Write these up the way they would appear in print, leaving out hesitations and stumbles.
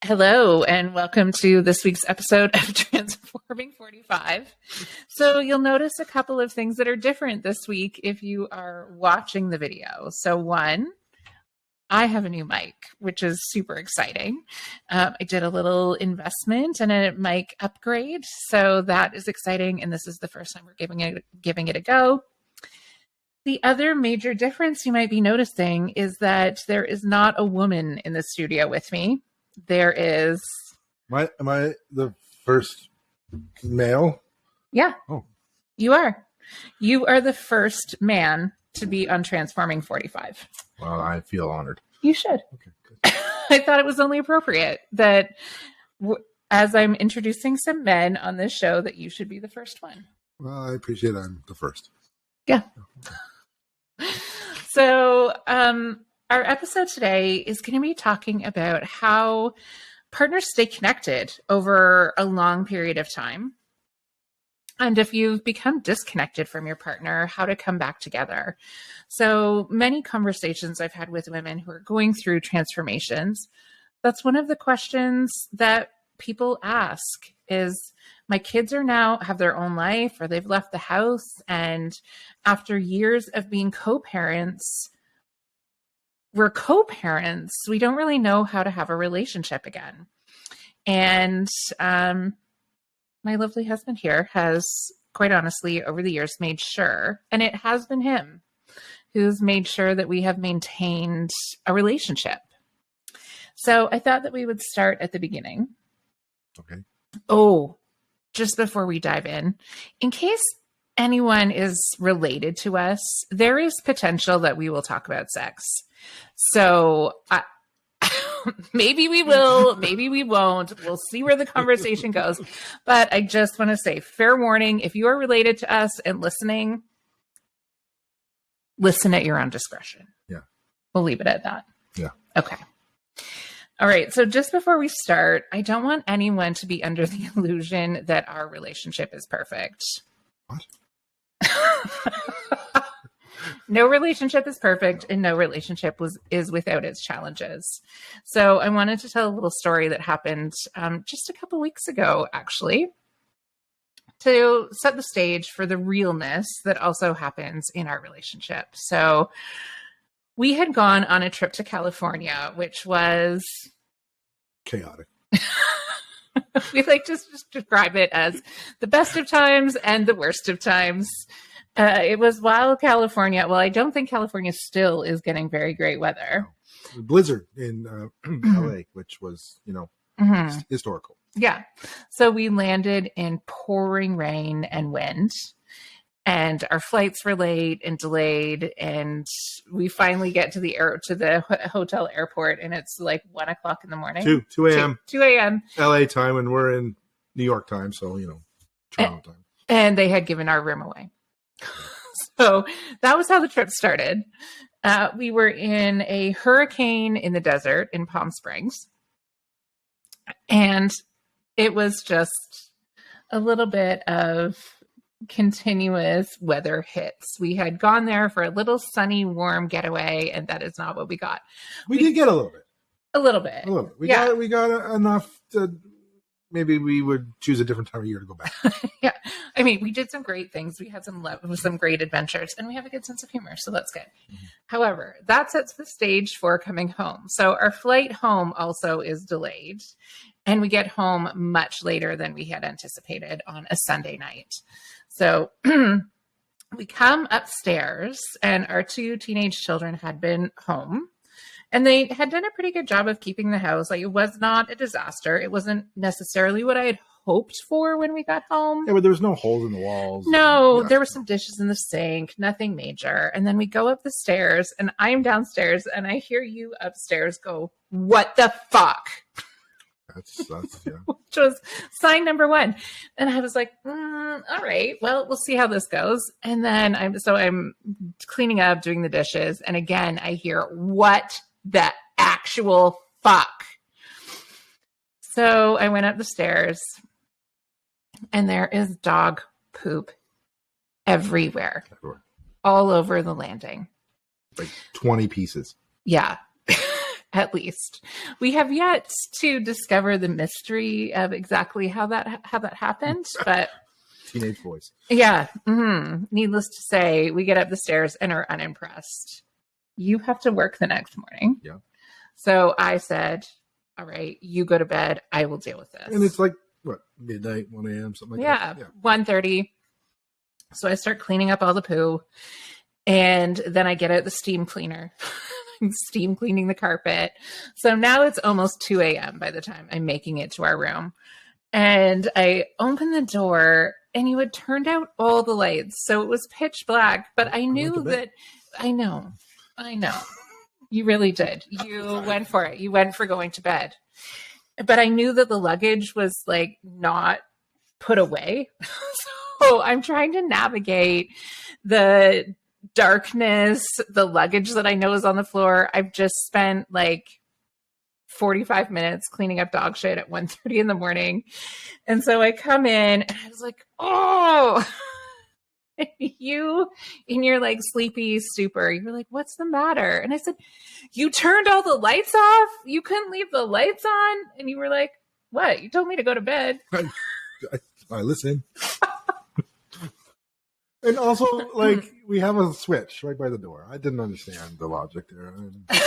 Hello, and welcome to this week's episode of Transforming 45. So you'll notice a couple of things that are different this week if you are watching the video. So one, I have a new mic, which is super exciting. I did a little investment and a mic upgrade, so that is exciting, and this is the first time we're giving it a go. The other major difference you might be noticing is that there is not a woman in the studio with me. There is. Am I the first male? Yeah. Oh. You are. You are the first man to be on Transforming 45. Well, I feel honored. You should. Okay, good. I thought it was only appropriate that as I'm introducing some men on this show that you should be the first one. Well, I appreciate I'm the first. Yeah. So, our episode today is going to be talking about how partners stay connected over a long period of time. And if you've become disconnected from your partner, how to come back together. So many conversations I've had with women who are going through transformations, that's one of the questions that people ask is, my kids are now have their own life or they've left the house. And after years of being co-parents, we're co-parents. We don't really know how to have a relationship again. And my lovely husband here has, quite honestly, over the years made sure, and it has been him who's made sure that we have maintained a relationship. So I thought that we would start at the beginning. Okay. Oh, just before we dive in case anyone is related to us, there is potential that we will talk about sex. So maybe we will, maybe we won't. We'll see where the conversation goes. But I just want to say, fair warning, if you are related to us and listening, listen at your own discretion. Yeah. We'll leave it at that. Yeah. Okay. All right. So just before we start, I don't want anyone to be under the illusion that our relationship is perfect. What? No relationship is perfect, and no relationship is without its challenges. So I wanted to tell a little story that happened just a couple weeks ago, actually, to set the stage for the realness that also happens in our relationship. So we had gone on a trip to California, which was chaotic. We like to just describe it as the best of times and the worst of times. It was wild California. Well, I don't think California still is getting very great weather. No. Blizzard in LA, which was, historical. Yeah. So we landed in pouring rain and wind, and our flights were late and delayed. And we finally get to the hotel airport, and it's like 1 o'clock in the morning. 2 a.m. 2 a.m. LA time, and we're in New York time. So, Toronto time. And they had given our room away. So that was how the trip started. We were in a hurricane in the desert in Palm Springs. And it was just a little bit of continuous weather hits. We had gone there for a little sunny, warm getaway, and that is not what we got. We did get a little bit. A little bit. A little bit. We got enough to... Maybe we would choose a different time of year to go back. Yeah. I mean, we did some great things. We had some great adventures, and we have a good sense of humor. So that's good. Mm-hmm. However, that sets the stage for coming home. So our flight home also is delayed, and we get home much later than we had anticipated on a Sunday night. So we come upstairs, and our 2 teenage children had been home. And they had done a pretty good job of keeping the house. Like, it was not a disaster. It wasn't necessarily what I had hoped for when we got home. Yeah, but there was no holes in the walls. No, there were some dishes in the sink, nothing major. And then we go up the stairs, and I'm downstairs, and I hear you upstairs go, "What the fuck?" That's yeah. Which was sign number 1. And I was like, all right, well, we'll see how this goes. And then I'm cleaning up, doing the dishes. And again, I hear, "What the actual fuck?" So I went up the stairs, and there is dog poop everywhere. All over the landing. Like 20 pieces. Yeah. at least. We have yet to discover the mystery of exactly how that happened, but Teenage boys. yeah. Needless to say, we get up the stairs and are unimpressed. You have to work the next morning. Yeah. So I said, all right, you go to bed. I will deal with this. And it's like, what, midnight, 1 a.m., something like that? Yeah, 1:30. So I start cleaning up all the poo. And then I get out the steam cleaner. I'm steam cleaning the carpet. So now it's almost 2 a.m. by the time I'm making it to our room. And I open the door and you had turned out all the lights. So it was pitch black. But I knew that, I know. You really did. You went for it. You went for going to bed. But I knew that the luggage was like not put away. So I'm trying to navigate the darkness, the luggage that I know is on the floor. I've just spent like 45 minutes cleaning up dog shit at 1:30 in the morning. And so I come in and I was like, oh, you in your like sleepy stupor, you were like, what's the matter? And I said, you turned all the lights off. You couldn't leave the lights on. And you were like, what? You told me to go to bed. I listen. And also, like, we have a switch right by the door. I didn't understand the logic there. I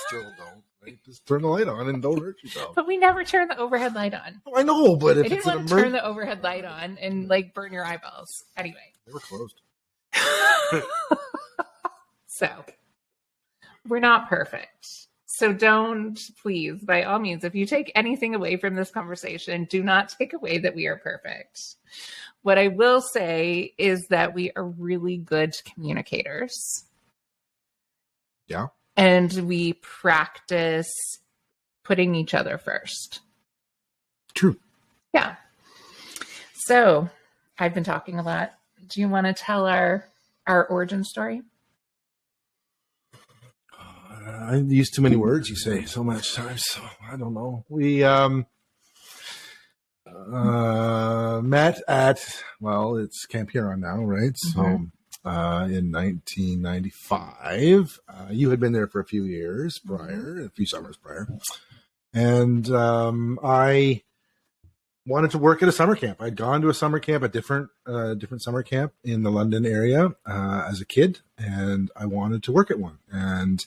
still don't. Right? Just turn the light on and don't hurt yourself. But we never turn the overhead light on. I know, but if I didn't it's want to turn the overhead light on and like burn your eyeballs. Anyway. They were closed. So, we're not perfect. So don't, please, by all means, if you take anything away from this conversation, do not take away that we are perfect. What I will say is that we are really good communicators. Yeah. And we practice putting each other first. True. Yeah. So I've been talking a lot. Do you want to tell our origin story? I use too many words, you say, so much times. So I don't know. We met at, well, it's Camp Huron now, right? Mm-hmm. So in 1995, you had been there for a few years prior, a few summers prior. And I wanted to work at a summer camp. I'd gone to a summer camp, a different summer camp in the London area as a kid, and I wanted to work at one. And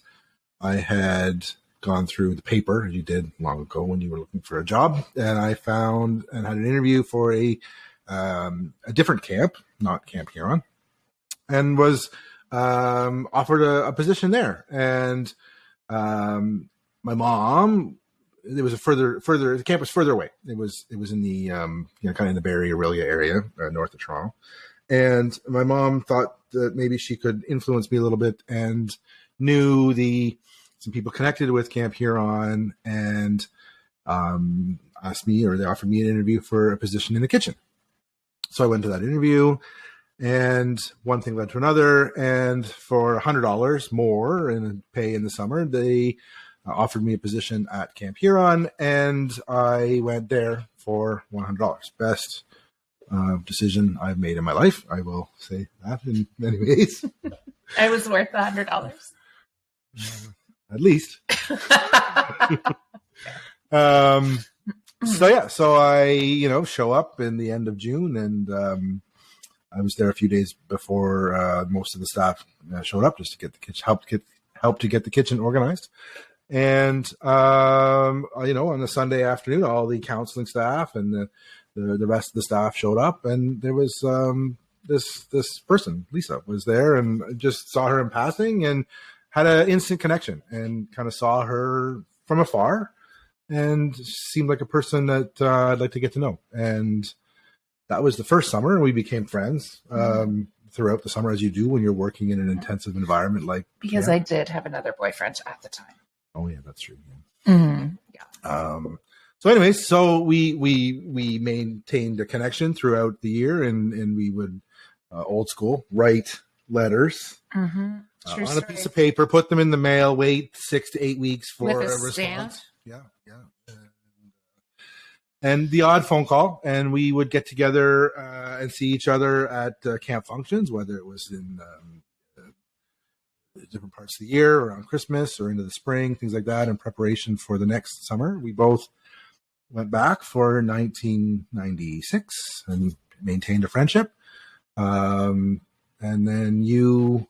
I had gone through the paper, as you did long ago when you were looking for a job, and I found and had an interview for a different camp, not Camp Huron, and was offered a position there. And my mom, it was a further. The camp was further away. It was in the kind of in the Barrie Aurelia area, north of Toronto. And my mom thought that maybe she could influence me a little bit, and knew some people connected with Camp Huron, and asked me, or they offered me an interview for a position in the kitchen. So I went to that interview, and one thing led to another. And for $100 more in pay in the summer, they offered me a position at Camp Huron, and I went there for $100. Best decision I've made in my life. I will say that in many ways. I was worth $100. At least. So I, show up in the end of June, and I was there a few days before most of the staff showed up, just to get the kitchen, help to get the kitchen organized. And on a Sunday afternoon, all the counseling staff and the rest of the staff showed up, and there was this person, Lisa, was there, and I just saw her in passing and had an instant connection, and kind of saw her from afar, and seemed like a person that I'd like to get to know. And that was the first summer, and we became friends throughout the summer, as you do when you're working in an intensive environment like. Because I did have another boyfriend at the time. Oh yeah, that's true. Yeah. Mm-hmm. Yeah. So anyways, so we maintained a connection throughout the year, and we would old school write letters. Mm-hmm. On a piece of paper, put them in the mail, wait 6 to 8 weeks for a response. Stamp. Yeah. And the odd phone call, and we would get together and see each other at camp functions, whether it was in different parts of the year, around Christmas or into the spring, things like that, in preparation for the next summer. We both went back for 1996 and maintained a friendship. And then you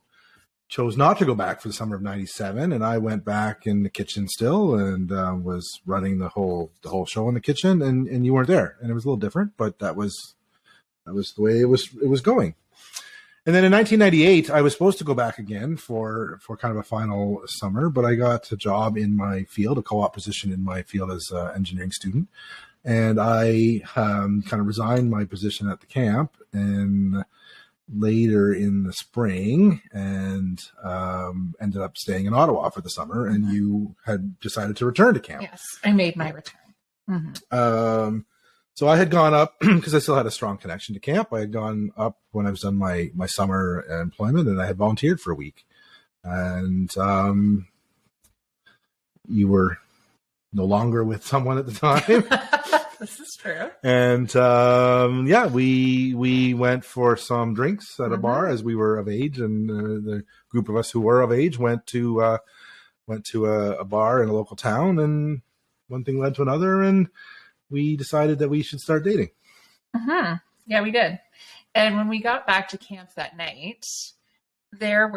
chose not to go back for the summer of 97, and I went back in the kitchen still and was running the whole show in the kitchen, and you weren't there. And it was a little different, but that was the way it was going. And then in 1998, I was supposed to go back again for kind of a final summer, but I got a job in my field, a co-op position in my field as an engineering student. And I kind of resigned my position at the camp and later in the spring and ended up staying in Ottawa for the summer. And you had decided to return to camp. Yes, I made my return. Mm-hmm. So I had gone up because I still had a strong connection to camp. I had gone up when I was done my summer employment, and I had volunteered for a week. And you were no longer with someone at the time. This is true. And we went for some drinks at a bar as we were of age, and the group of us who were of age went to a bar in a local town, and one thing led to another, and we decided that we should start dating. Mm-hmm. Yeah, we did. And when we got back to camp that night,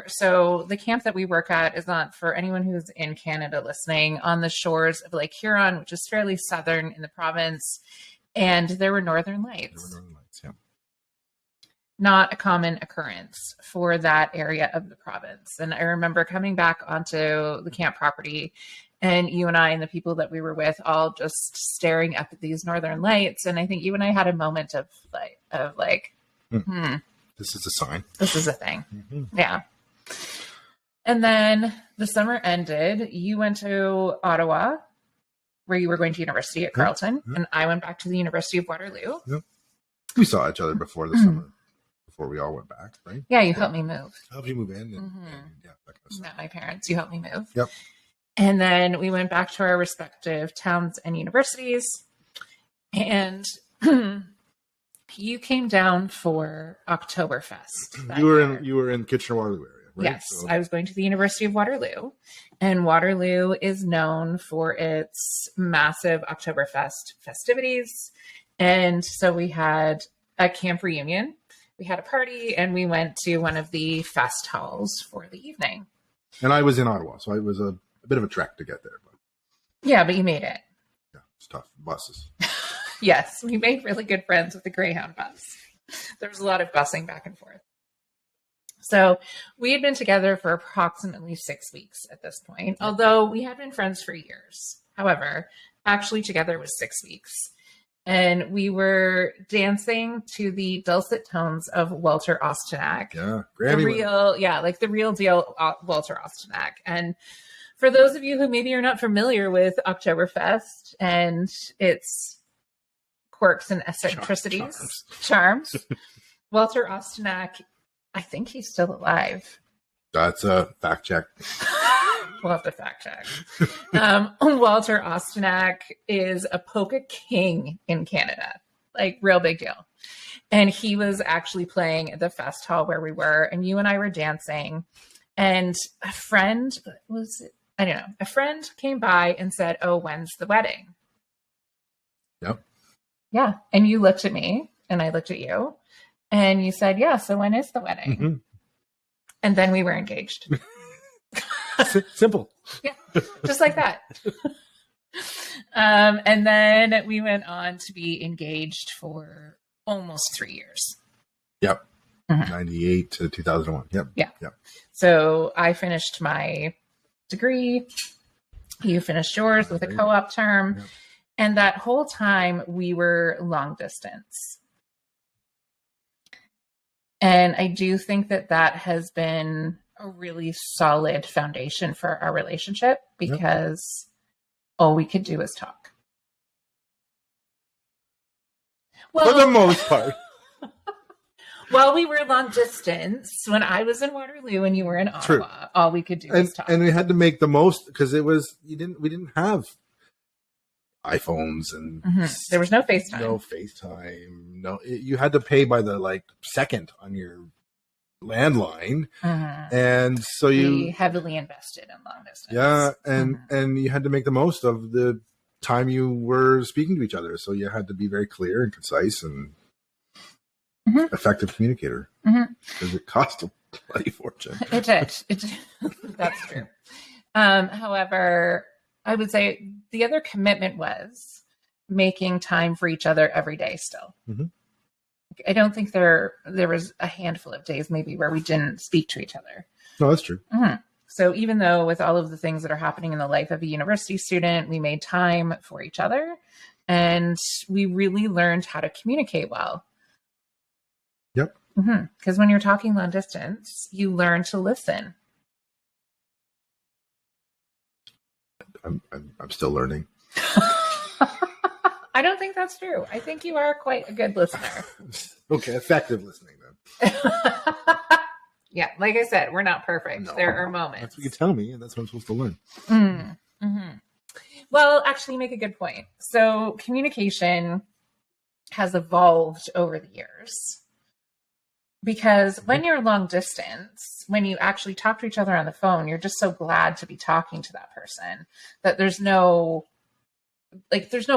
so the camp that we work at is not, for anyone who's in Canada listening, on the shores of Lake Huron, which is fairly southern in the province. And there were northern lights. Yeah. Not a common occurrence for that area of the province. And I remember coming back onto the camp property, and you and I and the people that we were with all just staring up at these northern lights. And I think you and I had a moment of like, this is a sign. This is a thing. Mm-hmm. Yeah. And then the summer ended. You went to Ottawa, where you were going to university at Carleton, and I went back to the University of Waterloo. Yep. We saw each other before the summer, before we all went back, right? Yeah, you helped me move. I helped you move in. And that kind of stuff. Met my parents. You helped me move. Yep. And then we went back to our respective towns and universities. And you came down for Oktoberfest. You were in Kitchener-Waterloo area, right? Yes, so I was going to the University of Waterloo, and Waterloo is known for its massive Oktoberfest festivities. And so we had a camp reunion, we had a party, and we went to one of the fest halls for the evening. And I was in Ottawa, so it was a bit of a trek to get there. But yeah, but you made it. Yeah, it's tough. Buses. Yes, we made really good friends with the Greyhound bus. There was a lot of busing back and forth. So we had been together for approximately 6 weeks at this point, although we had been friends for years. However, actually together was 6 weeks. And we were dancing to the dulcet tones of Walter Ostenack. Yeah, Grammy the real deal Walter Ostenack. And for those of you who maybe are not familiar with Oktoberfest and its quirks and eccentricities, charms, Walter Ostenack, I think he's still alive. That's a fact check. We'll have to fact check. Walter Ostenack is a polka king in Canada, like real big deal. And he was actually playing at the fest hall where we were, and you and I were dancing, and a friend came by and said, "Oh, when's the wedding?" Yep. Yeah. And you looked at me and I looked at you and you said, "Yeah, so when is the wedding?" Mm-hmm. And then we were engaged. Simple. Yeah. Just like that. And then we went on to be engaged for almost 3 years. Yep. Mm-hmm. 98 to 2001. Yep. Yeah. Yep. So I finished my degree. You finished yours with a co-op term. Yep. And that whole time we were long distance. And I do think that has been a really solid foundation for our relationship because all we could do is talk. Well, for the most part. While we were long distance, when I was in Waterloo and you were in Ottawa, all we could do was talk. And we had to make the most because we didn't have iPhones and there was no FaceTime. No, you had to pay by the second on your landline, Mm-hmm. and so We heavily invested in long distance. yeah, and Mm-hmm. and you had to make the most of the time you were speaking to each other. So you had to be very clear and concise and Mm-hmm. effective communicator, Mm-hmm. because it cost a bloody fortune. It did. That's true. However, I would say the other commitment was making time for each other every day still. Mm-hmm. I don't think there was a handful of days maybe where we didn't speak to each other. No, that's true. Mm-hmm. So even though with all of the things that are happening in the life of a university student, we made time for each other and we really learned how to communicate well. Yep. Because when you're talking long distance, you learn to listen. I'm still learning. I don't think that's true. I think you are quite a good listener. Okay, effective listening then. Yeah, like I said, we're not perfect. No. There are moments. That's what you tell me, and that's what I'm supposed to learn. Mm-hmm. Well, actually, you make a good point. So communication has evolved over the years. Because when you're long distance, when you actually talk to each other on the phone, you're just so glad to be talking to that person that there's no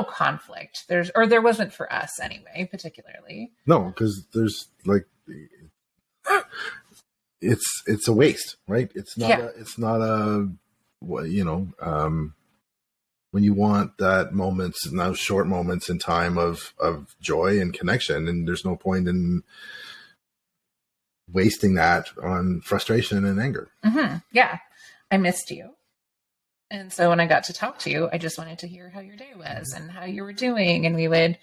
conflict. There wasn't for us anyway, particularly. No, because there's like, it's a waste, right? It's not a when you want that moments, those short moments in time of joy and connection, and there's no point in wasting that on frustration and anger. Mm-hmm. Yeah. I missed you. And so when I got to talk to you, I just wanted to hear how your day was and how you were doing. And we would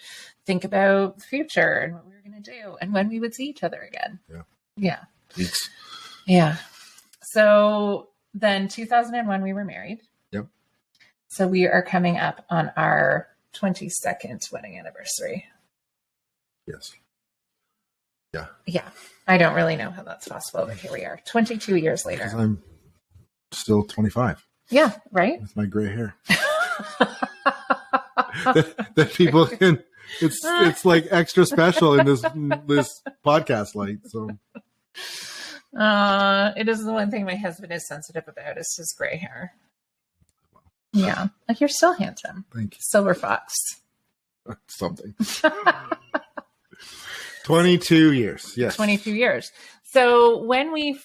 think about the future and what we were going to do and when we would see each other again. Yeah. Yeah. Weeks. Yeah. So then 2001, we were married. Yep. So we are coming up on our 22nd wedding anniversary. Yes. Yeah. Yeah. I don't really know how that's possible, but here we are 22 years later. Because I'm still 25. Yeah. Right. With my gray hair. that people can, it's like extra special in this podcast light. So it is the one thing my husband is sensitive about is his gray hair. Yeah. Like you're still handsome. Thank you. Silver fox. Something. 22 years. Yes. 22 years. So when we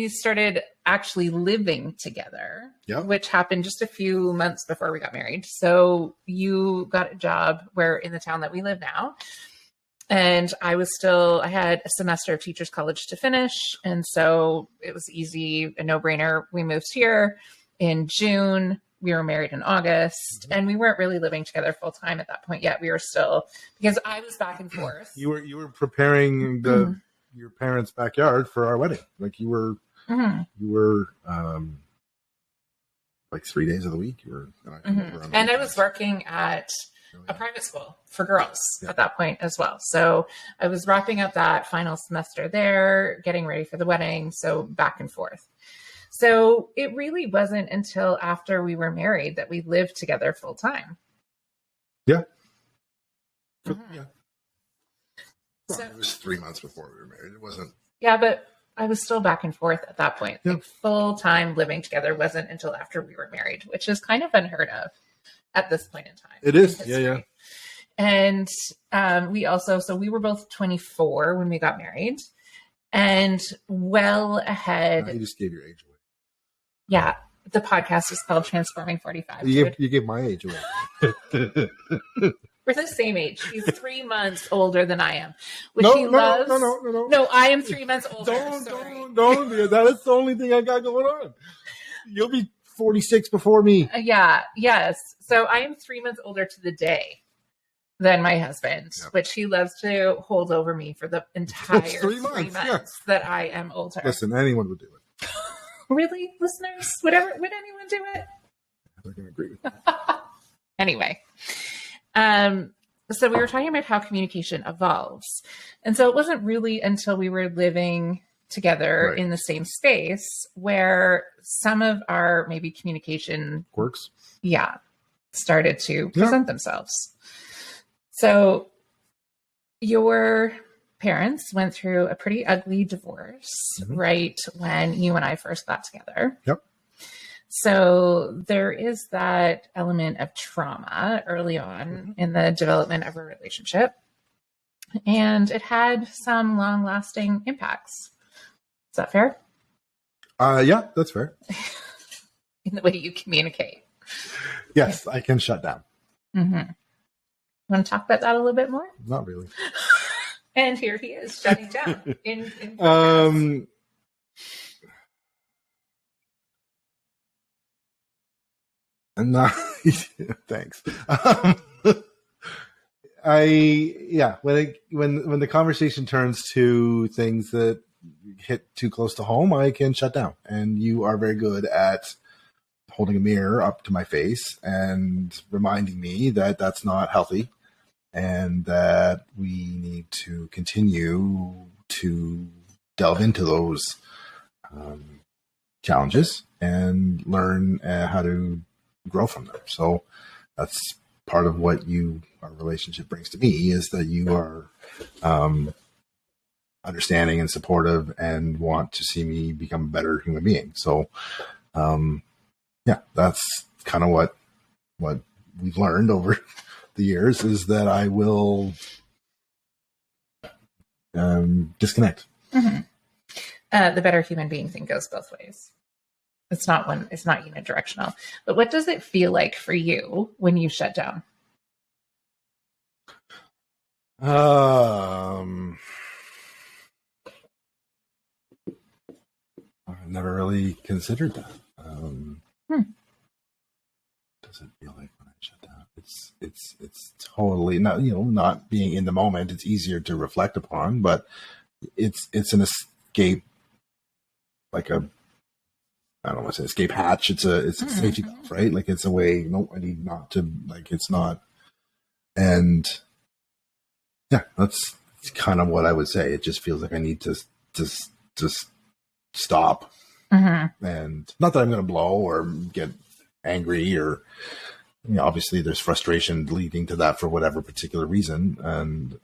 started actually living together, yep, which happened just a few months before we got married. So you got a job in the town that we live now. And I had a semester of teachers college to finish. And so it was easy, a no-brainer. We moved here in June. We were married in August, and we weren't really living together full time at that point yet. We were still, because I was back and forth. You were preparing your parents' backyard for our wedding. Like you were like 3 days of the week. And I was working at a private school for girls at that point as well. So I was wrapping up that final semester there, getting ready for the wedding. So back and forth. So it really wasn't until after we were married that we lived together full time. Yeah. Mm-hmm. Yeah. Well, it was 3 months before we were married. It wasn't. Yeah, but I was still back and forth at that point. Yeah. Like full time living together wasn't until after we were married, which is kind of unheard of at this point in time. It is. Yeah. And we were both 24 when we got married, and well ahead. You just gave your age away. Yeah. The podcast is called Transforming 45. You gave my age away. We're the same age. He's 3 months older than I am, which No. No, I am 3 months older. Don't. That is the only thing I got going on. You'll be 46 before me. Yes. So I am 3 months older to the day than my husband, which he loves to hold over me for the entire 3 months that I am older. Listen, anyone would do it. Really, listeners? Would anyone do it? They're going to agree with that. Anyway, so we were talking about how communication evolves. And so it wasn't really until we were living together in the same space where some of our maybe communication quirks started to present themselves. So your parents went through a pretty ugly divorce right when you and I first got together. Yep. So there is that element of trauma early on in the development of a relationship. And it had some long lasting impacts. Is that fair? Yeah, that's fair. In the way you communicate. Yes, I can shut down. Mm-hmm. You want to talk about that a little bit more? Not really. And here he is shutting down in not thanks. When the conversation turns to things that hit too close to home, I can shut down. And you are very good at holding a mirror up to my face and reminding me that that's not healthy and that we need to continue to delve into those challenges and learn how to grow from them. So that's part of what our relationship brings to me, is that you are understanding and supportive and want to see me become a better human being. So that's kind of what we've learned over the years, is that I will disconnect. Mm-hmm. The better human being thing goes both ways. It's not unidirectional. But what does it feel like for you when you shut down? I've never really considered that. Does it feel like when I shut down? It's totally not being in the moment. It's easier to reflect upon, but it's an escape, like I don't want to say escape hatch. It's a safety valve, right? Like it's a way. No, I need not to. Like it's not. And yeah, that's kind of what I would say. It just feels like I need to just stop. Mm-hmm. And not that I'm going to blow or get angry, or obviously there's frustration leading to that for whatever particular reason. And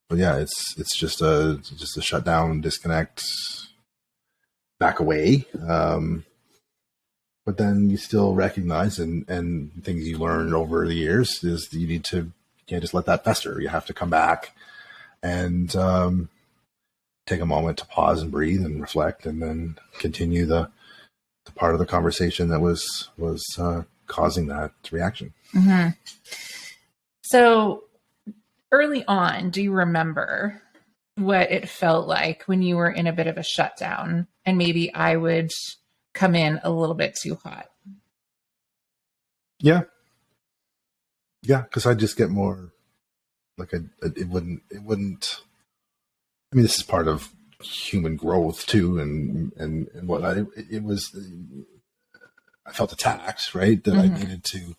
but yeah, it's just a shut down, disconnect, back away. But then you still recognize and things you learn over the years is you can't just let that fester. You have to come back and take a moment to pause and breathe and reflect, and then continue the part of the conversation that was causing that reaction. Mm-hmm. So early on, do you remember what it felt like when you were in a bit of a shutdown and maybe I would come in a little bit too hot? Yeah. Because I just get more like it wouldn't. I mean, this is part of human growth too, and what it was. I felt attacked, right? That I needed to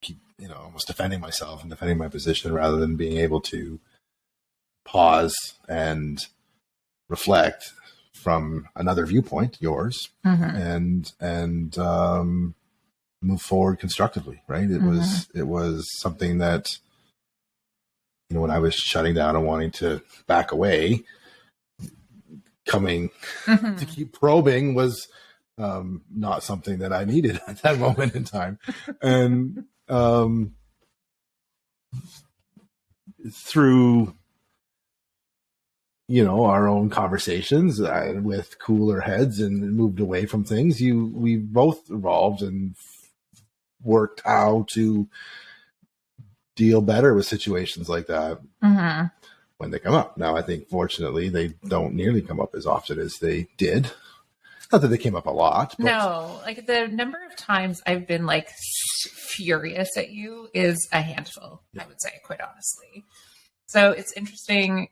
keep, almost defending myself and defending my position rather than being able to pause and reflect from another viewpoint, yours, and move forward constructively, right? It was something that, when I was shutting down and wanting to back away, coming to keep probing was not something that I needed at that moment in time. And through our own conversations with cooler heads and moved away from things, we both evolved and worked how to deal better with situations like that when they come up. Now, I think fortunately they don't nearly come up as often as they did. Not that they came up a lot. But... No, like the number of times I've been like furious at you is a handful, I would say, quite honestly. So it's interesting.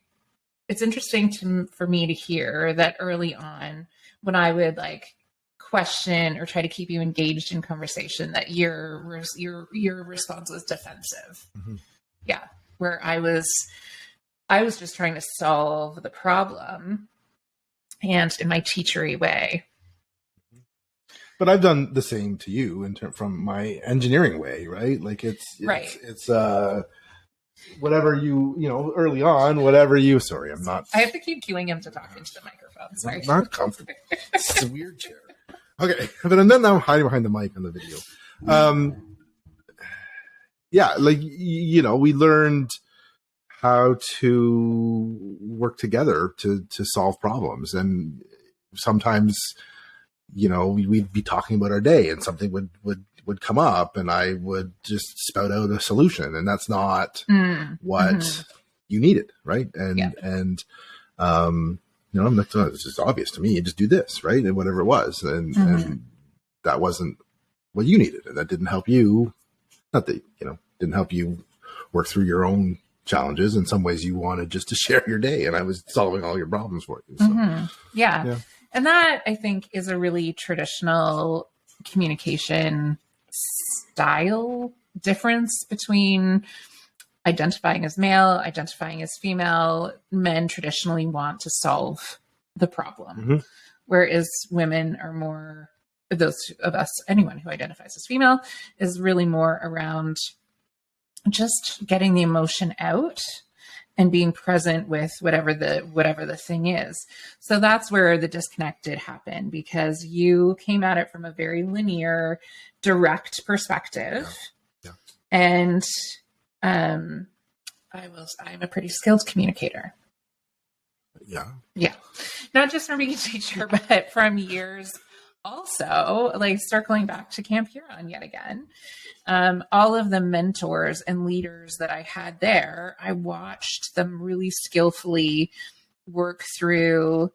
It's interesting for me to hear that early on, when I would like question or try to keep you engaged in conversation, that your response was defensive. Yeah, where I was just trying to solve the problem, and in my teachery way. But I've done the same to you from my engineering way, right? Like it's whatever early on, whatever you, sorry, I'm not. I have to keep cueing him to talk into the microphone. Sorry. I'm not comfortable. It's a weird chair. Okay. But then I'm hiding behind the mic on the video. Yeah. Like, we learned how to work together to solve problems. And sometimes, we'd be talking about our day and something would come up and I would just spout out a solution, and that's not what you needed. Right. And I'm like, oh, it's just obvious to me. You just do this, right? And whatever it was. And that wasn't what you needed. And that didn't help you. Not that, didn't help you work through your own challenges. In some ways you wanted just to share your day, and I was solving all your problems for you. So, yeah. And that, I think, is a really traditional communication style difference between identifying as male, identifying as female. Men traditionally want to solve the problem, whereas women are more, those of us, anyone who identifies as female, is really more around just getting the emotion out and being present with whatever the thing is. So that's where the disconnect did happen, because you came at it from a very linear, direct perspective. Yeah. And I'm a pretty skilled communicator. Yeah. Yeah. Not just from being a teacher, but from years also, like circling back to Camp Huron yet again. All of the mentors and leaders that I had there, I watched them really skillfully work through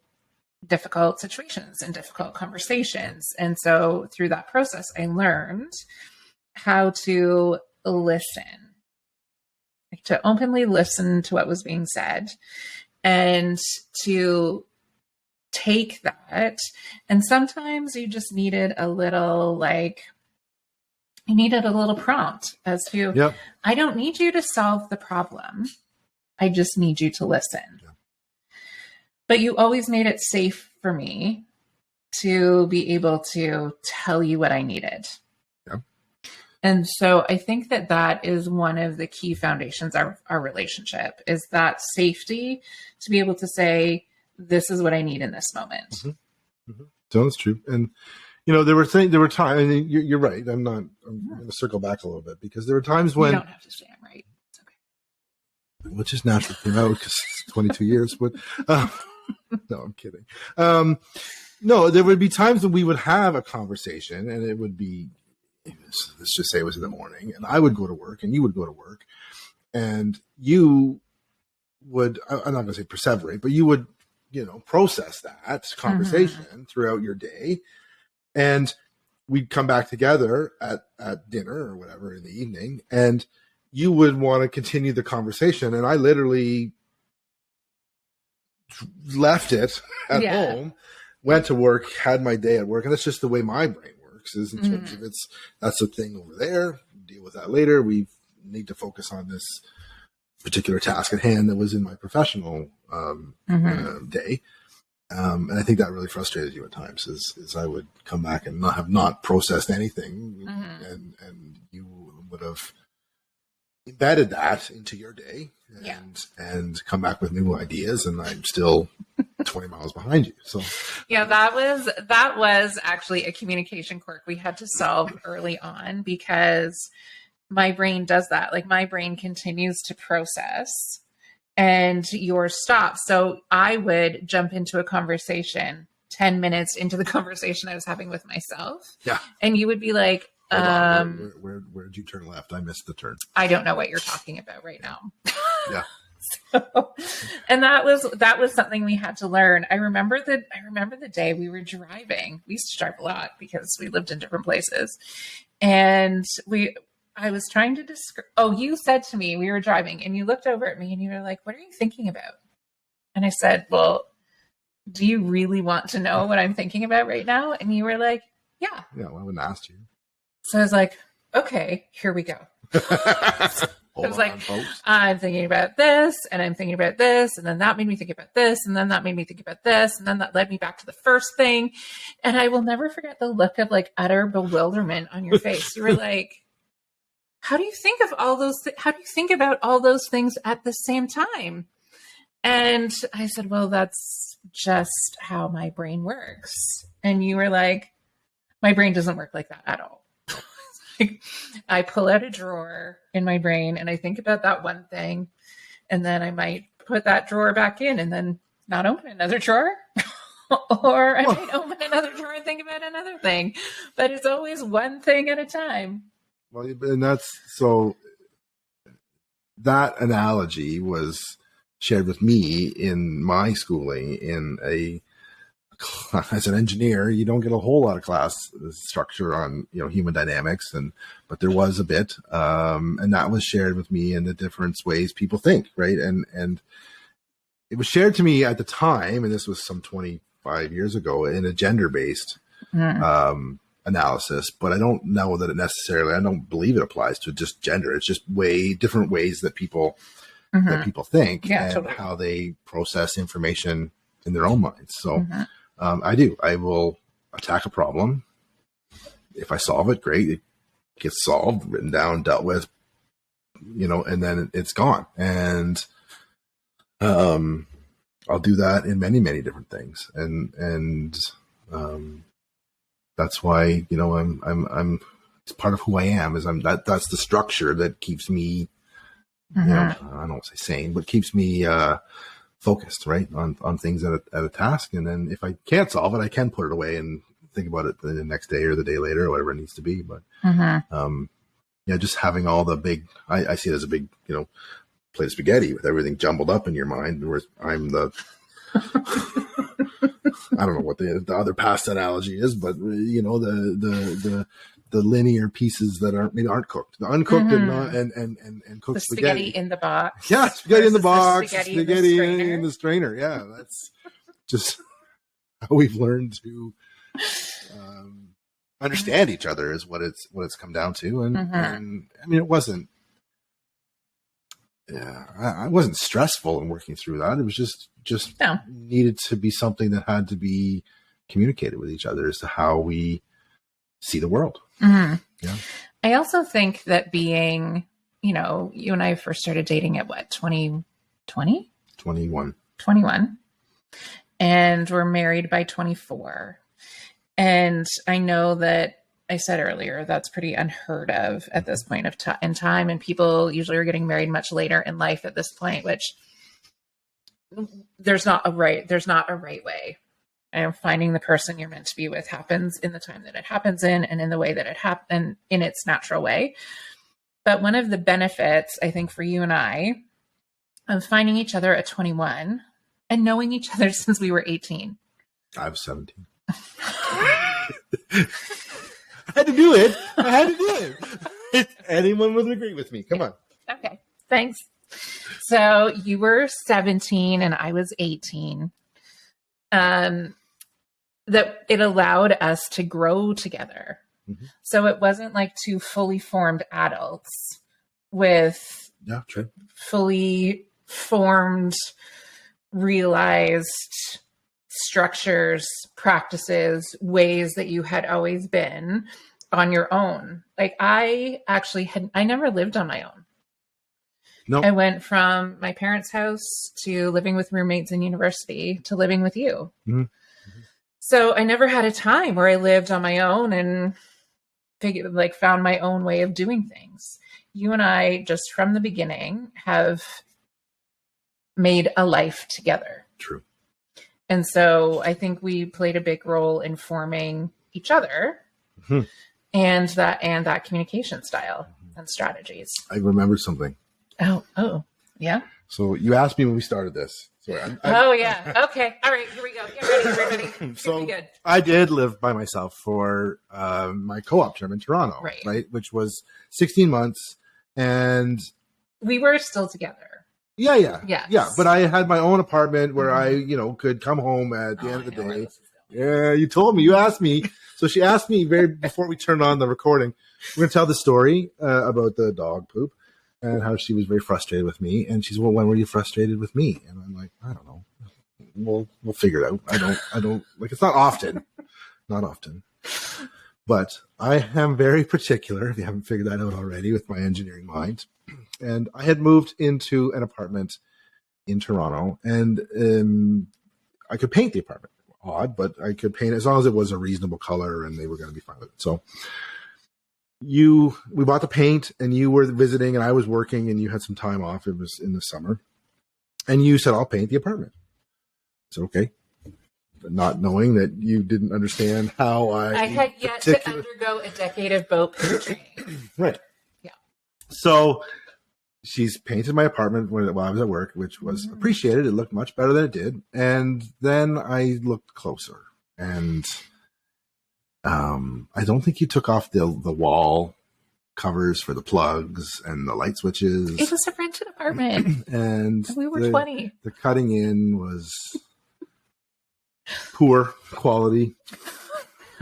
difficult situations and difficult conversations. And so through that process, I learned how to listen, like to openly listen to what was being said, and to take that. And sometimes you just needed a little prompt as to, I don't need you to solve the problem. I just need you to listen. Yeah. But you always made it safe for me to be able to tell you what I needed. Yeah. And so I think that is one of the key foundations of our relationship, is that safety to be able to say, this is what I need in this moment. So that's true. And, there were times, and you're right. I'm going to circle back a little bit, because there were times when. You don't have to say I'm right. It's okay. Which is naturally came out because 22 years, but no, I'm kidding. No, there would be times when we would have a conversation, and it would be, let's just say it was in the morning, and I would go to work and you would go to work, and you would, I'm not going to say perseverate, but you would, process that conversation throughout your day. And we'd come back together at dinner or whatever in the evening, and you would want to continue the conversation. And I literally left it at home, went to work, had my day at work. And that's just the way my brain works, is in terms of that's the thing over there. Deal with that later. We need to focus on this particular task at hand that was in my professional day. And I think that really frustrated you at times, is I would come back and not processed anything, and you would have embedded that into your day and come back with new ideas, and I'm still 20 miles behind you. So that was actually a communication quirk we had to solve early on, because my brain does that. Like, my brain continues to process and yours stops. So I would jump into a conversation 10 minutes into the conversation I was having with myself. Yeah. And you would be like, where did you turn left? I missed the turn. I don't know what you're talking about right now. Yeah. And that was something we had to learn. I remember the day we were driving. We used to drive a lot because we lived in different places. And I was trying to describe, you said to me, we were driving, and you looked over at me and you were like, what are you thinking about? And I said, well, do you really want to know what I'm thinking about right now? And you were like, yeah. Yeah, well, I wouldn't ask you. So I was like, okay, here we go. I was like, I'm thinking about this, and I'm thinking about this, and then that made me think about this, and then that made me think about this, and then that led me back to the first thing. And I will never forget the look of like utter bewilderment on your face. You were like, how do you think of all those? How do you think about all those things at the same time? And I said, well, that's just how my brain works. And you were like, my brain doesn't work like that at all. Like, I pull out a drawer in my brain and I think about that one thing, and then I might put that drawer back in and then not open another drawer. Or I might open another drawer and think about another thing. But it's always one thing at a time. Well, and that's so that analogy was shared with me in my schooling in a as an engineer. You don't get a whole lot of class structure on, human dynamics, but there was a bit, and that was shared with me in the different ways people think, right? And it was shared to me at the time, and this was some 25 years ago, in a gender-based analysis, but I don't know that I don't believe it applies to just gender. It's just different ways that people think, and totally, how they process information in their own minds. So I will attack a problem. If I solve it, great. It gets solved, written down, dealt with, and then it's gone. And I'll do that in many, many different things. And that's why, I'm it's part of who I am, is that's the structure that keeps me, I don't want to say sane, but keeps me focused, right, on things at a task. And then if I can't solve it, I can put it away and think about it the next day or the day later or whatever it needs to be. But just having all the big, I see it as a big, plate of spaghetti with everything jumbled up in your mind, whereas I'm the I don't know what the other past analogy is, but the linear pieces that aren't cooked, the uncooked and cooked the spaghetti in the box. Yeah, spaghetti in the box, spaghetti in the strainer. Yeah, that's just how we've learned to understand each other, is what it's come down to. And I mean, it wasn't. Yeah, I wasn't stressful in working through that. It was just needed to be something that had to be communicated with each other as to how we see the world. Yeah. I also think that being, you and I first started dating at what, 2020? 21. And we're married by 24. And I know that I said earlier, that's pretty unheard of at this point in time. And people usually are getting married much later in life at this point, which there's not a right way. And finding the person you're meant to be with happens in the time that it happens in, and in the way that it happened, in its natural way. But one of the benefits, I think, for you and I, of finding each other at 21 and knowing each other since we were 18. I was 17. I had to do it. Anyone would agree with me. Come on. Okay. Thanks. So you were 17 and I was 18. That it allowed us to grow together. So it wasn't like two fully formed adults with fully formed, realized structures, practices, ways that you had always been on your own. Like I never lived on my own. No. I went from my parents' house to living with roommates in university to living with you. So I never had a time where I lived on my own and found my own way of doing things. You and I, just from the beginning, have made a life together. True. And so I think we played a big role in forming each other and that communication style and strategies. I remember something. Oh, yeah. So you asked me when we started this. Sorry, yeah. Okay. All right. Here we go. Get ready, everybody. So I did live by myself for my co-op term in Toronto, right? Which was 16 months, and we were still together. Yeah. But I had my own apartment where I, could come home at the end of the day. Yeah, you told me. You asked me. So she asked me before we turned on the recording. We're gonna tell the story about the dog poop and how she was very frustrated with me. And she's, well, when were you frustrated with me? And I'm like, I don't know. We'll figure it out. I don't like. It's not often. But I am very particular, if you haven't figured that out already, with my engineering mind. And I had moved into an apartment in Toronto, and I could paint the apartment. Odd, but I could paint as long as it was a reasonable color and they were going to be fine with it. So we bought the paint, and you were visiting and I was working, and you had some time off. It was in the summer, and you said, I'll paint the apartment. I said, okay. But not knowing that you didn't understand how I had yet to undergo a decade of boat paint training. Right. Yeah. So she's painted my apartment while I was at work, which was appreciated. It looked much better than it did. And then I looked closer, and I don't think you took off the wall covers for the plugs and the light switches. It was a rented apartment. And we were 20. The cutting in was poor quality.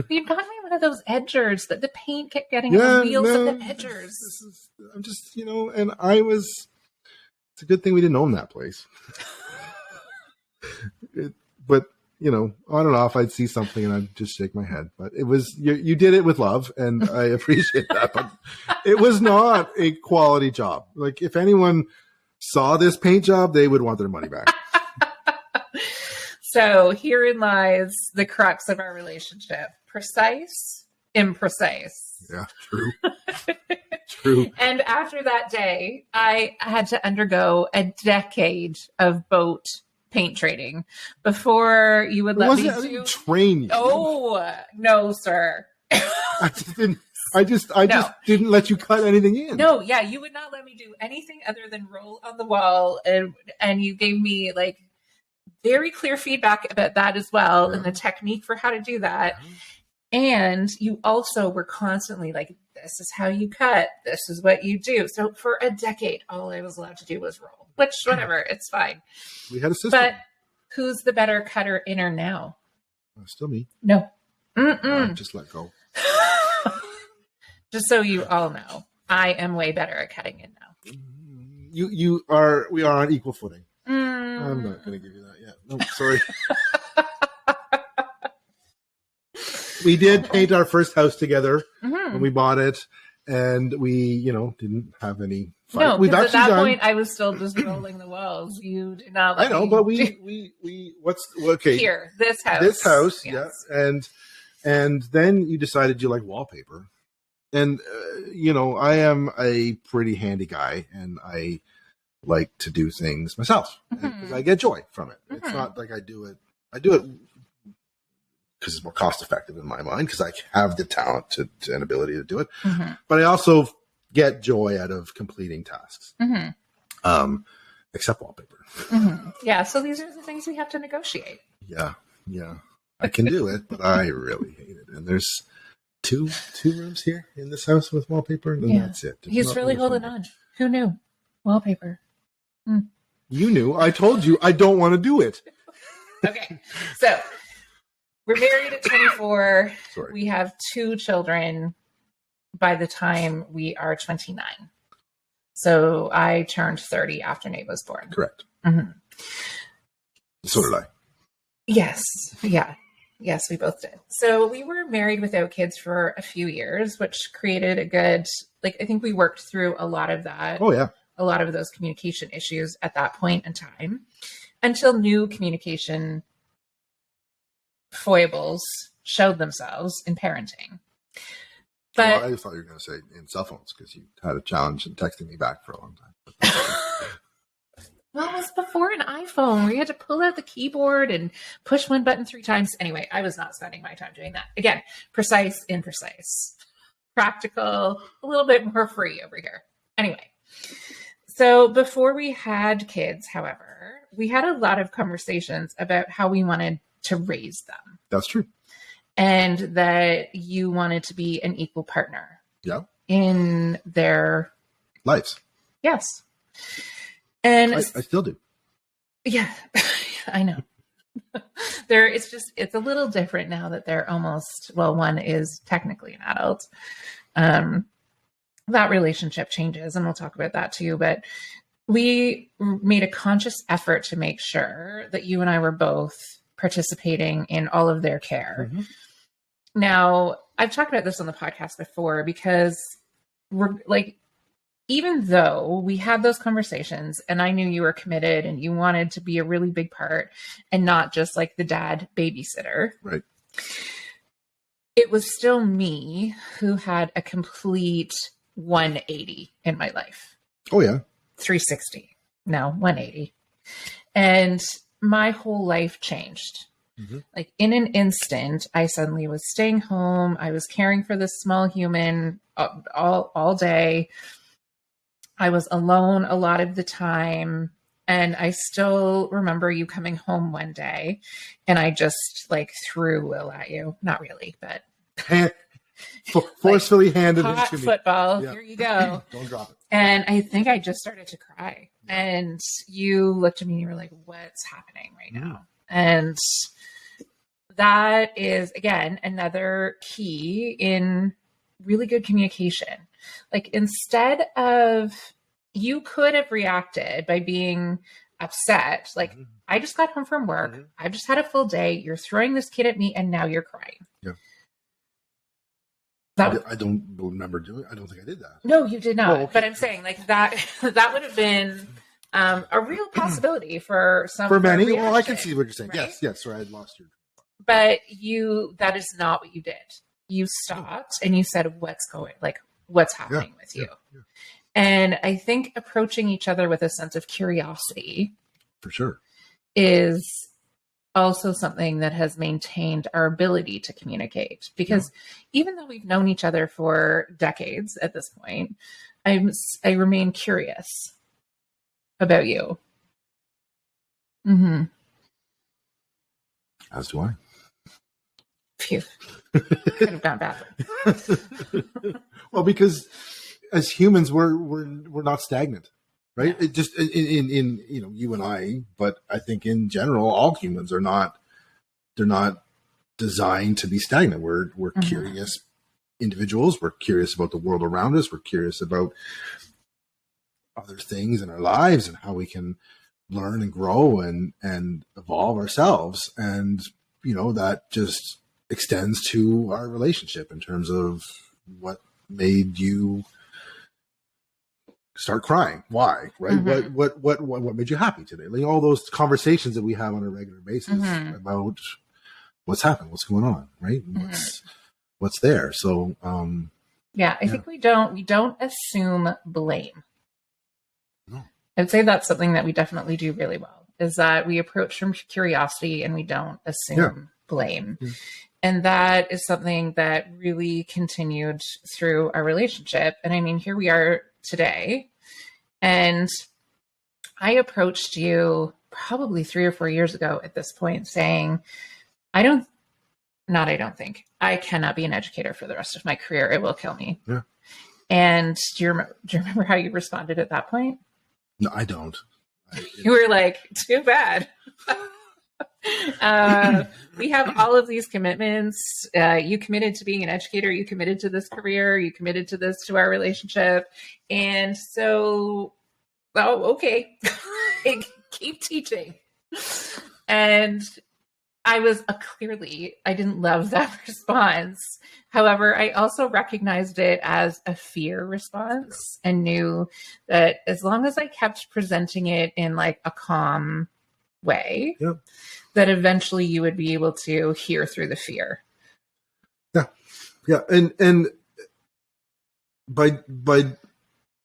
You got me one of those edgers that the paint kept getting on the wheels of the edgers. I'm just, and it's a good thing we didn't own that place. But, on and off, I'd see something and I'd just shake my head. But it was, you did it with love, and I appreciate that. But it was not a quality job. Like, if anyone saw this paint job, they would want their money back. So herein lies the crux of our relationship. Precise, imprecise. Yeah, true. True. And after that day, I had to undergo a decade of boat paint training before you would let me train you. Oh, no, sir. I just didn't let you cut anything in. No, yeah, you would not let me do anything other than roll on the wall, and you gave me like very clear feedback about that as well, and the technique for how to do that. And you also were constantly like, this is how you cut. This is what you do. So for a decade, all I was allowed to do was roll, which whatever, it's fine. We had a system. But who's the better cutter inner now? Still me. No. Just let go. Just so you all know, I am way better at cutting in now. We are on equal footing. I'm not going to give you that yet. No, sorry. We did paint our first house together when we bought it, and we, didn't have any fight. No, because at that point I was still just rolling the walls. You did not. I know, but okay? Here, this house, yes. Yeah, and then you decided you like wallpaper, and I am a pretty handy guy, and I like to do things myself because I get joy from it. It's not like I do it because it's more cost effective in my mind, because I have the talent and ability to do it. But I also get joy out of completing tasks, except wallpaper. Yeah. So these are the things we have to negotiate. Yeah. I can do it, but I really hate it. And there's two rooms here in this house with wallpaper, and that's it. He's really holding on. Who knew? Wallpaper. You knew. I told you I don't want to do it. Okay. So we're married at 24. Sorry. We have 2 children by the time we are 29. So I turned 30 after Nate was born. Correct. So did I. Yes. Yeah. Yes, we both did. So we were married without kids for a few years, which created a good, I think we worked through a lot of that. Oh, yeah. A lot of those communication issues at that point in time, until new communication foibles showed themselves in parenting. But I thought you were going to say in cell phones, because you had a challenge in texting me back for a long time. Well, it was before an iPhone where you had to pull out the keyboard and push one button 3 times. Anyway, I was not spending my time doing that. Again, precise, imprecise, practical, a little bit more free over here. Anyway, so before we had kids, however, we had a lot of conversations about how we wanted to raise them. That's true. And that you wanted to be an equal partner. Yeah. In their lives. Yes. And I still do. Yeah, I know. It's a little different now that they're almost, one is technically an adult. That relationship changes, and we'll talk about that too. But we made a conscious effort to make sure that you and I were both participating in all of their care. Now, I've talked about this on the podcast before because we're like, even though we had those conversations and I knew you were committed and you wanted to be a really big part and not just like the dad babysitter, Right. it was still me who had a complete 180 in my life. Oh, yeah. 360. No, 180. And my whole life changed. Mm-hmm. Like in an instant, I suddenly was staying home. I was caring for this small human all day. I was alone a lot of the time. And I still remember you coming home one day and I just like threw Will at you. Not really, but forcefully handed it to me. Football. Yeah. Here you go. Don't drop it. And I think I just started to cry. And you looked at me and you were like, what's happening right now? And that is, again, another key in really good communication. Like instead of, you could have reacted by being upset. Like, I just got home from work. I've just had a full day. You're throwing this kid at me and now you're crying. Yeah. I don't remember doing. I don't think I did that. No, you did not. Oh, okay. But I'm saying like that would have been a real possibility for some. For many, well, I can see what you're saying. Right? Yes, sorry, I had lost you. But that is not what you did. You stopped and you said, what's happening with you? Yeah. And I think approaching each other with a sense of curiosity, for sure, is also something that has maintained our ability to communicate. Because even though we've known each other for decades at this point, I remain curious about you. Mm-hmm. As do I. Phew. Could have gone badly. Well, because as humans, we're not stagnant, right? Yeah. It just in you and I, but I think in general, all humans are not. They're not designed to be stagnant. We're curious individuals. We're curious about the world around us. We're curious about other things in our lives and how we can learn and grow and evolve ourselves. And that just extends to our relationship in terms of what made you start crying. Why? Right? Mm-hmm. What made you happy today? Like all those conversations that we have on a regular basis about what's happened, what's going on, right? And what's there. So I think we don't assume blame. No. I'd say that's something that we definitely do really well, is that we approach from curiosity and we don't assume blame. Mm-hmm. And that is something that really continued through our relationship. And I mean, here we are today. And I approached you probably 3 or 4 years ago at this point saying, I cannot be an educator for the rest of my career. It will kill me. Yeah. And do you remember how you responded at that point? No, I don't. You were like, too bad. We have all of these commitments. You committed to being an educator. You committed to this career. You committed to our relationship. And so, okay, keep teaching. And I didn't love that response. However, I also recognized it as a fear response and knew that as long as I kept presenting it in like a calm way, that eventually you would be able to hear through the fear. Yeah. And by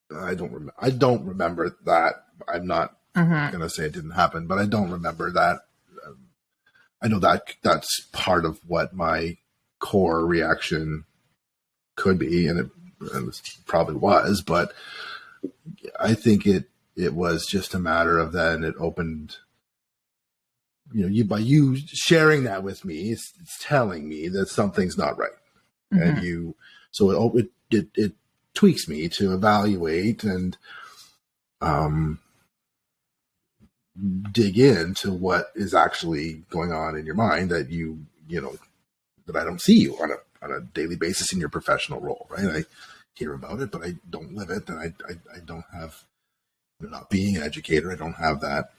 I don't remember that. I'm not going to say it didn't happen, but I don't remember that. I know that that's part of what my core reaction could be, and it probably was, but I think it was just a matter of then it opened, by you sharing that with me, it's telling me that something's not right. Mm-hmm. And so it tweaks me to evaluate and dig into what is actually going on in your mind that that I don't see you on a daily basis in your professional role, right? I hear about it, but I don't live it, and I don't have, not being an educator, I don't have that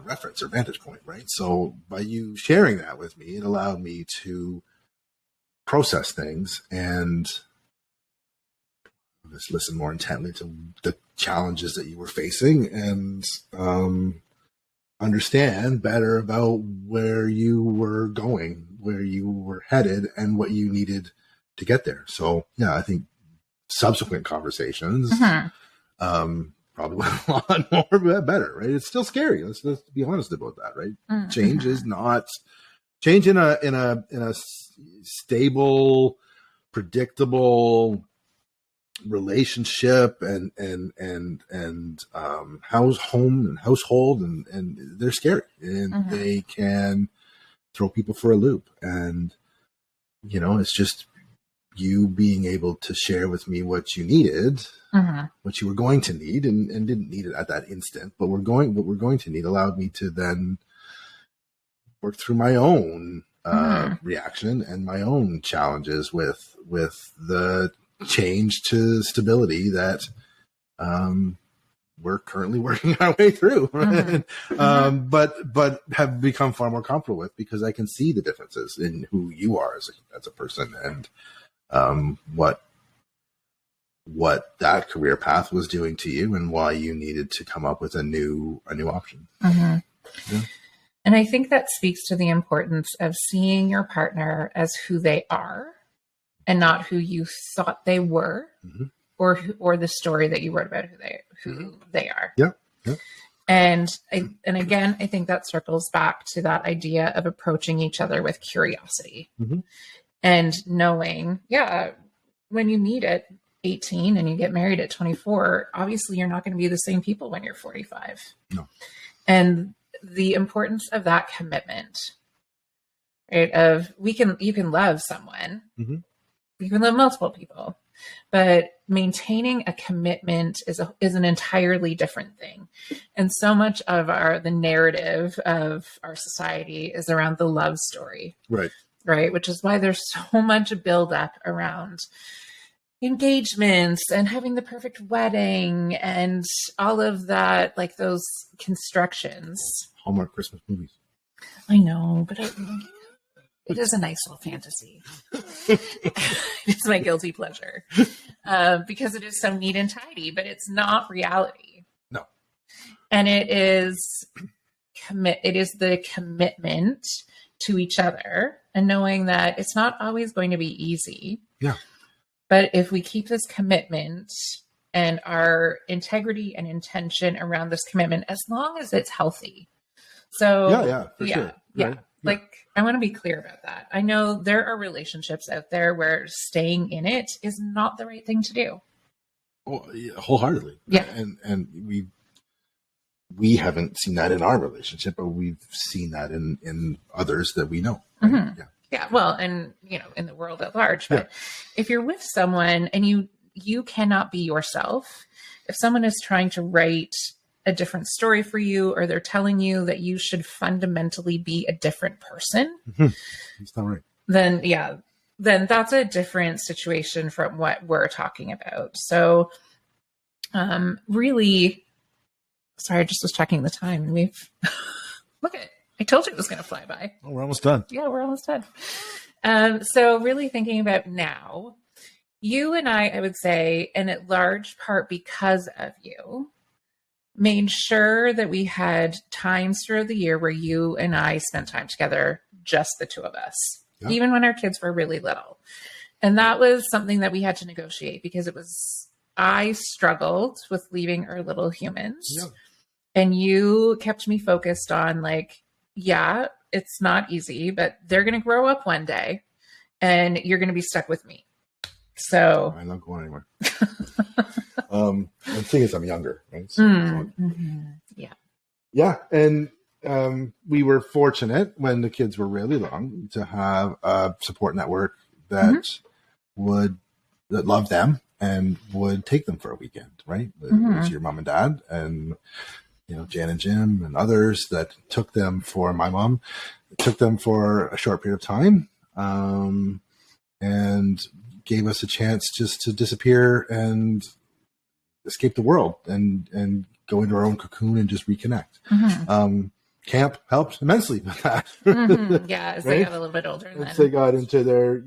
reference or vantage point, right? So by you sharing that with me, it allowed me to process things and just listen more intently to the challenges that you were facing and understand better about where you were going, where you were headed, and what you needed to get there. So, yeah, I think subsequent conversations probably went a lot more better, right? It's still scary. Let's be honest about that, right? Change is not change in a stable, predictable relationship and household and they're scary and they can throw people for a loop. And it's just you being able to share with me what you needed, what you were going to need and didn't need it at that instant, but what we're going to need allowed me to then work through my own reaction and my own challenges with the change to stability that we're currently working our way through, but have become far more comfortable with because I can see the differences in who you are as a person and what that career path was doing to you and why you needed to come up with a new option. Yeah. And I think that speaks to the importance of seeing your partner as who they are and not who you thought they were, or the story that you wrote about who they are. Yeah. Yeah. And again, I think that circles back to that idea of approaching each other with curiosity and knowing, when you meet at 18 and you get married at 24, obviously you're not going to be the same people when you're 45. No. And the importance of that commitment, right? You can love someone, you can love multiple people, but maintaining a commitment is an entirely different thing. And so much of the narrative of our society is around the love story, right? Which is why there's so much buildup around engagements and having the perfect wedding and all of that, like those constructions. Hallmark Christmas movies. I know, but it is a nice little fantasy. It's my guilty pleasure because it is so neat and tidy, but it's not reality. No. And it is the commitment to each other and knowing that it's not always going to be easy. Yeah. But if we keep this commitment and our integrity and intention around this commitment, as long as it's healthy. So for sure. Yeah. Like, I want to be clear about that. I know there are relationships out there where staying in it is not the right thing to do. Well, wholeheartedly. Yeah. And we haven't seen that in our relationship, but we've seen that in others that we know. Right? Yeah. Well, and in the world at large, but if you're with someone and you cannot be yourself, if someone is trying to write a different story for you, or they're telling you that you should fundamentally be a different person, that's not right. Then that's a different situation from what we're talking about. So, really, sorry, I just was checking the time and we've, I told you it was going to fly by. Oh, we're almost done. Yeah, we're almost done. So really thinking about now, you and I would say, and at large part because of you, made sure that we had times throughout the year where you and I spent time together, just the two of us, even when our kids were really little. And that was something that we had to negotiate because I struggled with leaving our little humans. Yeah. And you kept me focused on it's not easy, but they're going to grow up one day and you're going to be stuck with me. So I'm not going anywhere. The thing is, I'm younger, right? Yeah. And we were fortunate when the kids were really young to have a support network that loved them and would take them for a weekend, right? It was your mom and dad and Jan and Jim and others that took them for my mom, took them for a short period of time, and gave us a chance just to disappear and escape the world and go into our own cocoon and just reconnect. Camp helped immensely with that. Yeah, as they got a little bit older. As they got into their,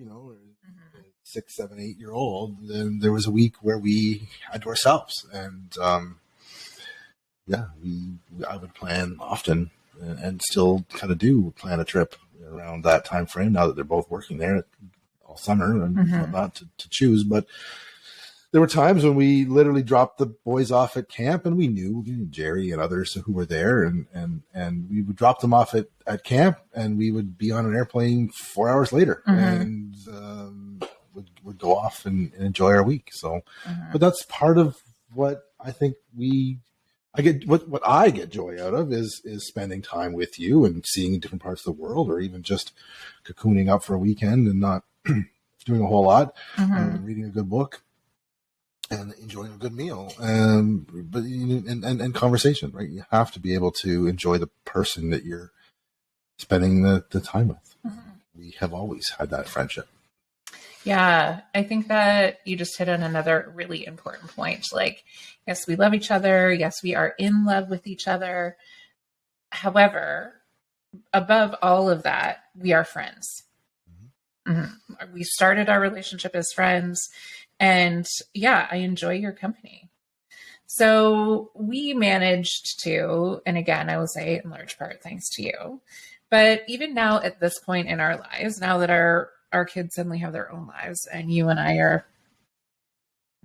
6, 7, 8 year old, then there was a week where we had to ourselves. And yeah, I would plan often and still kind of do plan a trip around that time frame now that they're both working there all summer and whatnot to choose. But there were times when we literally dropped the boys off at camp, and we knew Jerry and others who were there, and we would drop them off at camp, and we would be on an airplane 4 hours later, and would go off and enjoy our week. So, but that's part of what I think I get. What I get joy out of is spending time with you and seeing different parts of the world, or even just cocooning up for a weekend and not doing a whole lot, reading a good book. And enjoying a good meal, but and conversation, right? You have to be able to enjoy the person that you're spending the time with. We have always had that friendship. Yeah, I think that you just hit on another really important point. Like, yes, we love each other. Yes, we are in love with each other. However, above all of that, we are friends. We started our relationship as friends. And yeah, I enjoy your company. So we managed to, and again, I will say in large part thanks to you, but even now at this point in our lives, now that our kids suddenly have their own lives and you and I are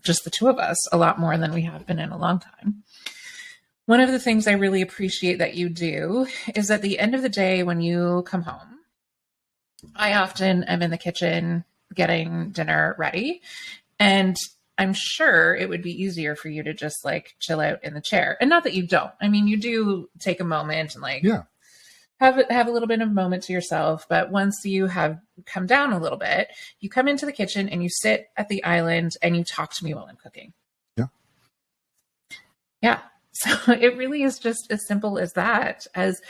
just the two of us a lot more than we have been in a long time. One of the things I really appreciate that you do is at the end of the day, when you come home, I often am in the kitchen getting dinner ready. And I'm sure it would be easier for you to just like chill out in the chair. And not that you don't. I mean, you do take a moment and like have a little bit of a moment to yourself. But once you have come down a little bit, you come into the kitchen and you sit at the island and you talk to me while I'm cooking. Yeah. So it really is just as simple as that, as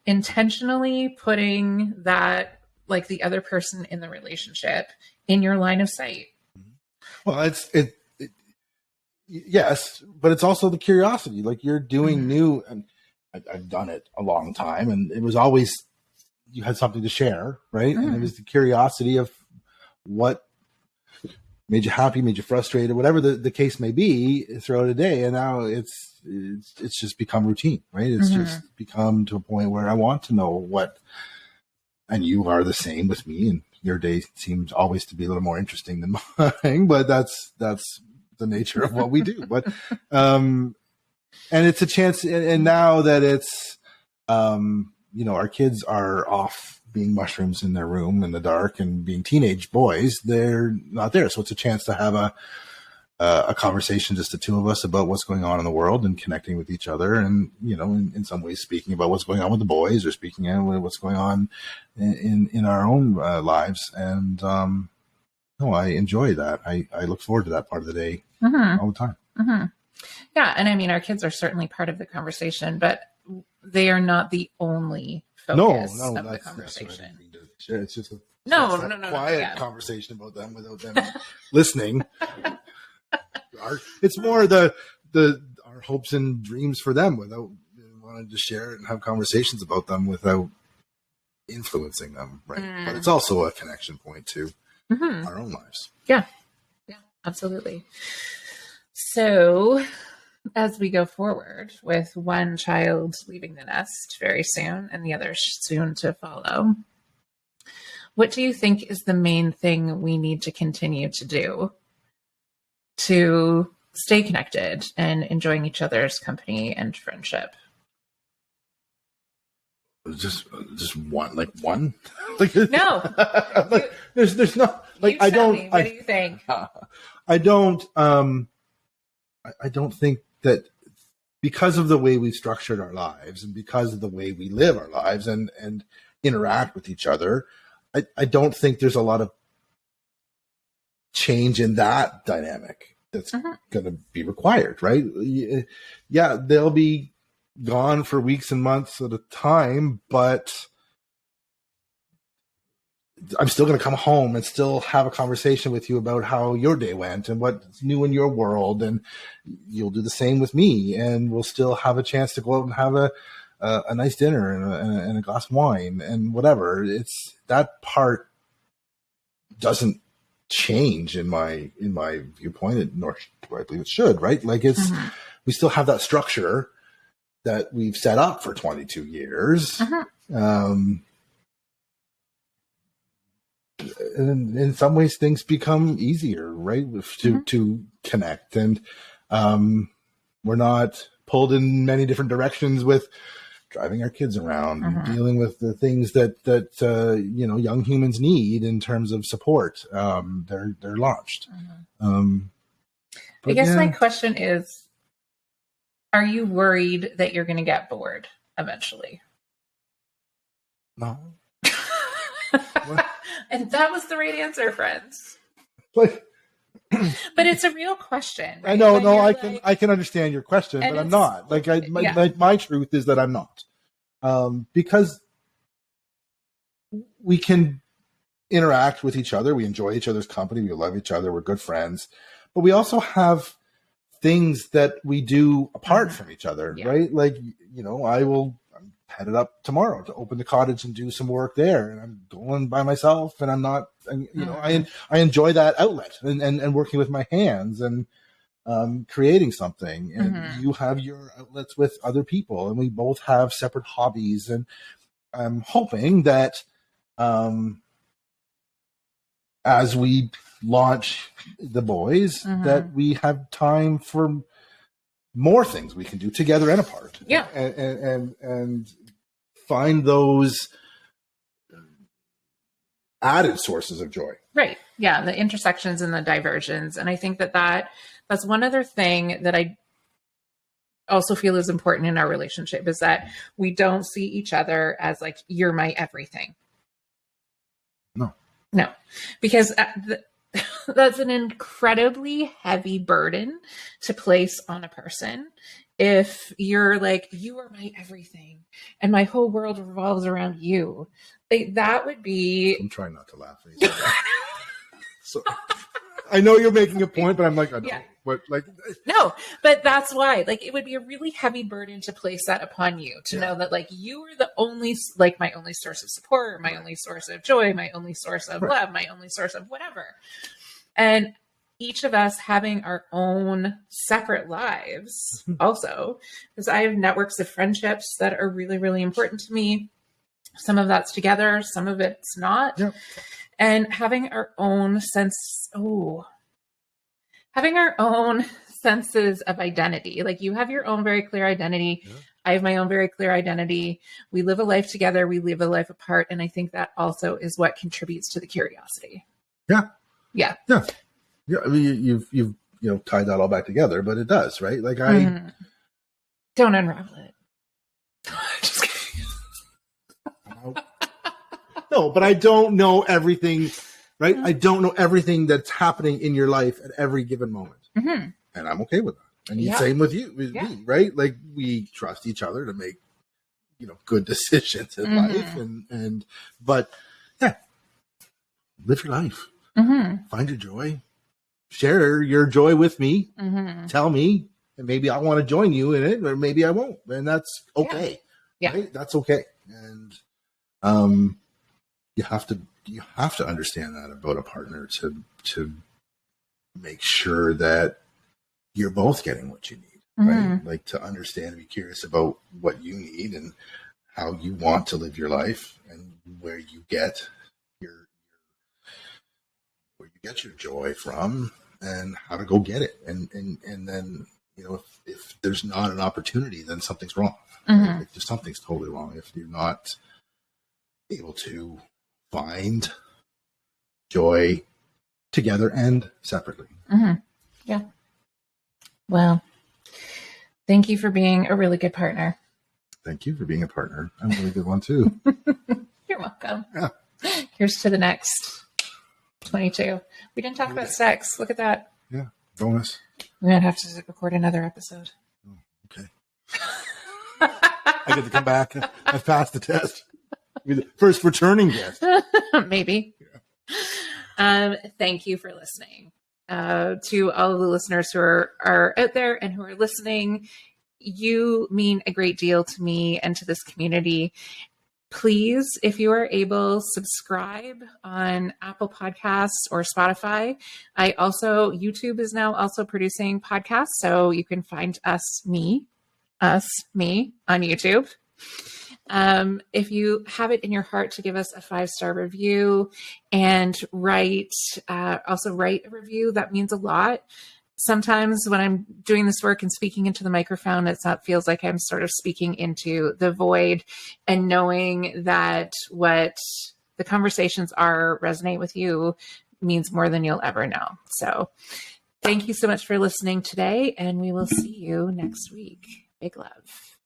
intentionally putting that, like the other person in the relationship in your line of sight. Well, yes, but it's also the curiosity. Like you're doing new, and I've done it a long time, and it was always you had something to share, right? And it was the curiosity of what made you happy, made you frustrated, whatever the case may be throughout a day. And now it's just become routine, right? It's just become to a point where I want to know what, and you are the same with me, and your day seems always to be a little more interesting than mine, but that's the nature of what we do. But, and it's a chance. And now that it's, our kids are off being mushrooms in their room in the dark and being teenage boys, they're not there. So it's a chance to have a conversation, just the two of us, about what's going on in the world and connecting with each other. And, in some ways speaking about what's going on with the boys, or speaking about what's going on in our own lives. And, I enjoy that. I look forward to that part of the day all the time. Yeah. And I mean, our kids are certainly part of the conversation, but they are not the only focus of the conversation. It's just a quiet conversation about them without them listening. It's more our hopes and dreams for them, without wanting to share it and have conversations about them without influencing them, right? But it's also a connection point to our own lives. Yeah, absolutely. So as we go forward with one child leaving the nest very soon and the other soon to follow, what do you think is the main thing we need to continue to do to stay connected and enjoying each other's company and friendship? Just one, like one. Like, no, like, there's not like what do you think? I don't think that, because of the way we've structured our lives and because of the way we live our lives and interact with each other, I don't think there's a lot of change in that dynamic that's going to be required, right? Yeah, they'll be gone for weeks and months at a time, but I'm still going to come home and still have a conversation with you about how your day went and what's new in your world. And you'll do the same with me. And we'll still have a chance to go out and have a nice dinner and a glass of wine and whatever. It's that part doesn't change in my viewpoint, nor do I believe it should, right? Like it's, we still have that structure that we've set up for 22 years. And in some ways things become easier, right? To connect. And we're not pulled in many different directions with driving our kids around and dealing with the things that young humans need in terms of support. They're launched. I guess my question is, are you worried that you're going to get bored eventually? No. And that was the right answer, friends. Like, but it's a real question. Right? I know, no, I can understand your question, but I'm not. Like, my truth is that I'm not, because we can interact with each other, we enjoy each other's company, we love each other, we're good friends, but we also have things that we do apart from each other, right? Like, I'm headed up tomorrow to open the cottage and do some work there, and I'm going by myself, and I'm not, I enjoy that outlet and working with my hands and creating something. And you have your outlets with other people, and we both have separate hobbies. And I'm hoping that as we launch the boys, that we have time for more things we can do together and apart. Yeah. And find those added sources of joy. Right. Yeah. The intersections and the diversions. And I think that's one other thing that I also feel is important in our relationship, is that we don't see each other as like, you're my everything. No, because that's an incredibly heavy burden to place on a person. If you're like, you are my everything and my whole world revolves around you, that would be... I'm trying not to laugh. So I know you're making a point, but I'm like, I don't. What, like, no, but that's why, like, it would be a really heavy burden to place that upon you, to know that, like, you are the only, like, my only source of support, my only source of joy, my only source of love, my only source of whatever. And each of us having our own separate lives also, because I have networks of friendships that are really, really important to me. Some of that's together, some of it's not. Yeah. And having our own having our own senses of identity. Like, you have your own very clear identity. Yeah. I have my own very clear identity. We live a life together. We live a life apart. And I think that also is what contributes to the curiosity. Yeah. Yeah. Yeah. Yeah. I mean, you've tied that all back together, but it does, right? Like don't unravel it. Just kidding. No, but I don't know everything. Right? I don't know everything that's happening in your life at every given moment. And I'm okay with that. And the same with you, with me, right? Like, we trust each other to make, good decisions in life. But live your life. Find your joy. Share your joy with me. Tell me, and maybe I want to join you in it, or maybe I won't. And that's okay. Yeah. Right? That's okay. And you have to understand that about a partner to make sure that you're both getting what you need, right? Like, to understand and be curious about what you need and how you want to live your life, and where you get your joy from, and how to go get it. And then, if there's not an opportunity, then something's wrong. Right? Like, something's totally wrong if you're not able to find joy together and separately. Yeah. Well, thank you for being a really good partner. Thank you for being a partner. I'm a really good one too. You're welcome. Yeah. Here's to the next 22. We didn't talk about sex. Look at that. Yeah. Bonus. We're going to have to record another episode. Oh, okay. I get to come back. I've passed the test. The first returning guest. Maybe. Yeah. Thank you for listening. To all of the listeners who are out there and who are listening, you mean a great deal to me and to this community. Please, if you are able, subscribe on Apple Podcasts or Spotify. YouTube is now also producing podcasts, so you can find me on YouTube. If you have it in your heart to give us a 5-star review and write a review, that means a lot. Sometimes when I'm doing this work and speaking into the microphone, it feels like I'm sort of speaking into the void, and knowing that what the conversations are resonate with you means more than you'll ever know. So thank you so much for listening today, and we will see you next week. Big love.